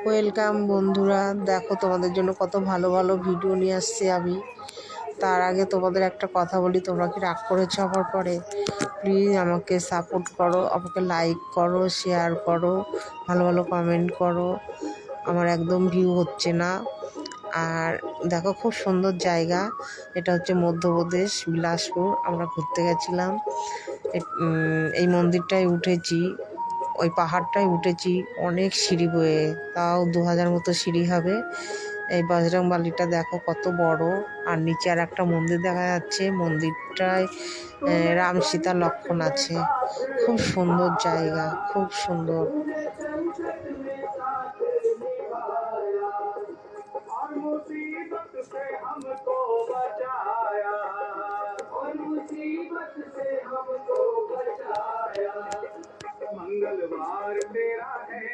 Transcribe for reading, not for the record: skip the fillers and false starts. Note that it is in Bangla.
ওয়েলকাম বন্ধুরা, দেখো তোমাদের জন্য কত ভালো ভালো ভিডিও নিয়ে আসছি আমি। তার আগে তোমাদের একটা কথা বলি, তোমরা কি রাগ করেছো আমার পরে? প্লিজ আমাকে সাপোর্ট করো, আমাকে লাইক করো, শেয়ার করো, ভালো ভালো কমেন্ট করো। আমার একদম ভিউ হচ্ছে না। আর দেখো, খুব সুন্দর জায়গা। এটা হচ্ছে মধ্যপ্রদেশ, বিলাসপুর। আমরা ঘুরতে গেছিলাম। এই মন্দিরটায় উঠেছি, ওই পাহাড়টায় উঠেছি অনেক সিঁড়ি বয়ে, তাও 2000 মতো সিঁড়ি হবে। এই বজরংবলীটা দেখো কত বড়। আর নিচে আর একটা মন্দির দেখা যাচ্ছে, মন্দিরটায় রাম সীতা লক্ষ্মণ আছে। খুব সুন্দর জায়গা, খুব সুন্দর।